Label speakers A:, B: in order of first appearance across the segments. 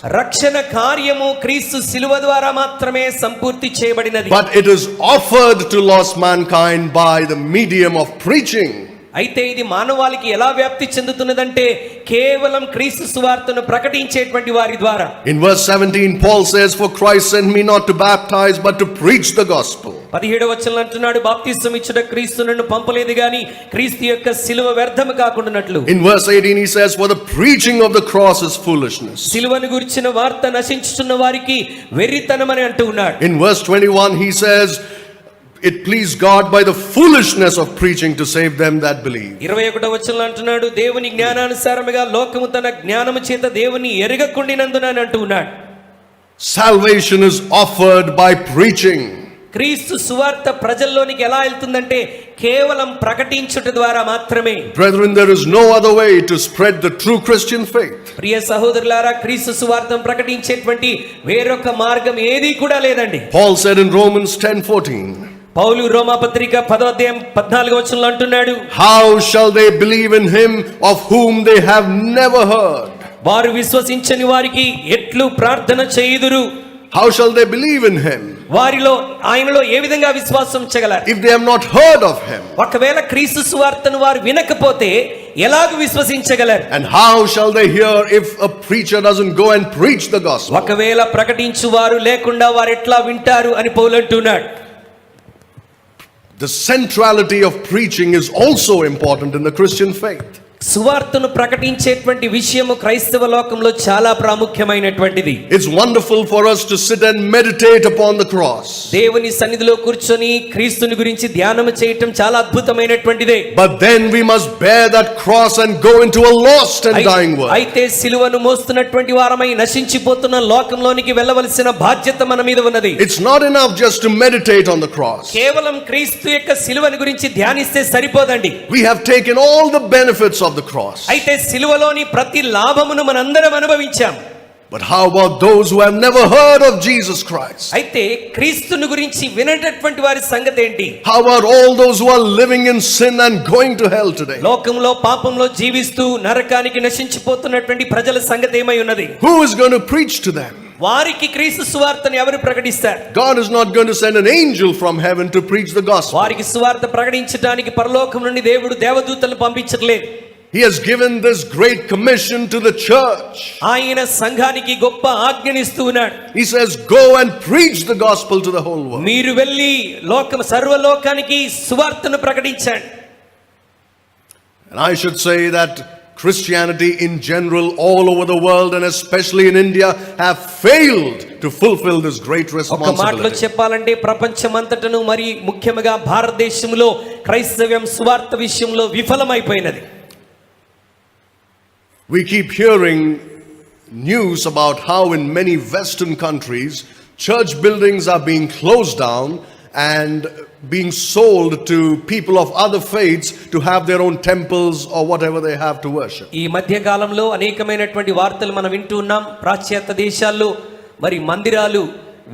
A: రక్షణ కార్యము క్రీస్తు శిలువ ద్వారా మాత్రమే సంపూర్తి చేయబడినది.
B: But it is offered to lost mankind by the medium of preaching.
A: అయితే ఇది మానవాళికి ఎలా వ్యాప్తి చెందుతున్నదంటే కేవలం క్రీస్తు సువార్తను ప్రకటించేటువంటి వారి ద్వారా.
B: In verse 17 Paul says, for Christ sent me not to baptize but to preach the gospel.
A: 17వ వచనంలో అంటున్నాడు, బాప్తిసం ఇచ్చుట క్రీస్తు నన్ను పంపలేదు గాని క్రీస్తు యొక్క సిలువ వ్యర్థము కాకుండానట్లు.
B: In verse 18 he says, for the preaching of the cross is foolishness.
A: సిలువను గురించిన వార్త నశించుచున్న వారికి వెర్రితనమని అంటూ ఉన్నాడు.
B: In verse 21 he says, it pleased God by the foolishness of preaching to save them that believe.
A: 21వ వచనంలో అంటున్నాడు, దేవుని జ్ఞానానుసారముగా లోకము తన జ్ఞానము చేత దేవుని ఎరగకుండినందున అని అంటూ ఉన్నాడు.
B: Salvation is offered by preaching.
A: క్రీస్తు సువార్త ప్రజల్లోనికి ఎలా వెళ్తుందంటే కేవలం ప్రకటించుట ద్వారా మాత్రమే.
B: Brethren, there is no other way to spread the true Christian faith.
A: ప్రియ సహోదరులారా, క్రీస్తు సువార్తను ప్రకటించేటువంటి వేరొక మార్గం ఏదీ కూడా లేదండి.
B: Paul said in Romans 10:14,
A: పౌలు రోమా పత్రిక 10వ అధ్యాయం 14వ వచనంలో అంటున్నాడు,
B: how shall they believe in him of whom they have never heard?
A: వారు విశ్వసించని వారికి ఎట్లు ప్రార్థన చేయుదురు?
B: How shall they believe in him
A: వారిలో ఆయనలో ఏ విధంగా విశ్వాసం ఉంచగలరు
B: if they have not heard of him?
A: ఒకవేళ క్రీస్తు సువార్తను వారు వినకపోతే ఎలాగ విశ్వసించగలరు?
B: And how shall they hear if a preacher doesn't go and preach the gospel?
A: ఒకవేళ ప్రకటించు వారు లేకుండా వారు ఎట్లా వింటారు అని పౌలు అంటున్నాడు.
B: The centrality of preaching is also important in the Christian faith.
A: సువార్తను ప్రకటించేటువంటి విషయము క్రైస్తవ లోకంలో చాలా ప్రాముఖ్యమైనటువంటిది.
B: It's wonderful for us to sit and meditate upon the cross.
A: దేవుని సన్నిధిలో కూర్చొని క్రీస్తుని గురించి ధ్యానం చేయటం చాలా అద్భుతమైనటువంటిదే.
B: But then we must bear that cross and go into a lost and dying world.
A: అయితే సిలువను మోస్తున్నటువంటి వారమై నశించిపోతున్న లోకంలోనికి వెళ్ళవలసిన బాధ్యత మన మీద ఉన్నది.
B: It's not enough just to meditate on the cross.
A: కేవలం క్రీస్తు యొక్క సిలువను గురించి ధ్యానిస్తే సరిపోదండి.
B: We have taken all the benefits of the cross.
A: అయితే సిలువలోని ప్రతి లాభమును మనందరం అనుభవించాం.
B: But how about those who have never heard of Jesus Christ?
A: అయితే క్రీస్తుని గురించి వినటటువంటి వారి సంగతి ఏంటి?
B: How about all those who are living in sin and going to hell today?
A: లోకంలో పాపంలో జీవిస్తూ నరకానికి నశించిపోతున్నటువంటి ప్రజల సంగతి ఏమై ఉన్నది?
B: Who is going to preach to them?
A: వారికి క్రీస్తు సువార్తను ఎవరు ప్రకటిస్తారు?
B: God is not going to send an angel from heaven to preach the gospel.
A: వారికి సువార్త ప్రకటించడానికి పరలోకం నుండి దేవుడు దేవదూతలను పంపించట్లేదు.
B: He has given this great commission to the church.
A: ఆయన సంఘానికి గొప్ప ఆజ్ఞనిస్తూ ఉన్నాడు.
B: He says, go and preach the gospel to the whole world.
A: మీరు వెళ్ళి సర్వలోకానికి సువార్తను ప్రకటించండి.
B: And I should say that Christianity in general all over the world and especially in India have failed to fulfill this great
A: responsibility. ఒక మాటలో చెప్పాలంటే ప్రపంచమంతటను మరి ముఖ్యంగా భారతదేశంలో క్రైస్తవ్యం సువార్త విషయంలో విఫలమైపోయినది.
B: We keep hearing news about how in many Western countries church buildings are being closed down and being sold to people of other faiths to have their own temples or whatever they have to worship.
A: ఈ మధ్య కాలంలో అనేకమైనటువంటి వార్తలు మనం వింటూ ఉన్నాం. పాశ్చాత్య దేశాల్లో మరి మందిరాలు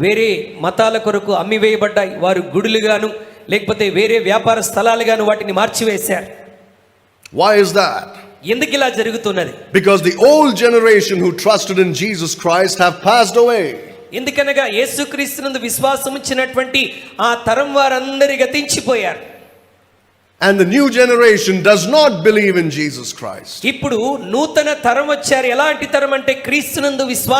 A: వేరే మతాల కొరకు అమ్మివేయబడ్డాయి. వారు గుడులుగాను లేకపోతే వేరే వ్యాపార స్థలాలుగాను వాటిని మార్చివేశారు.
B: Why is that?
A: ఎందుకు ఇలా జరుగుతున్నది?
B: Because the old generation who trusted in Jesus Christ have passed away.
A: ఎందుకనగా యేసుక్రీస్తునందు విశ్వాసం ఉంచినటువంటి ఆ తరం వారందరూ గతించిపోయారు.
B: And the new generation does not believe in Jesus Christ.
A: ఇప్పుడు నూతన తరం వచ్చారు. ఎలాంటి తరం అంటే క్రీస్తునందు విశ్వాసం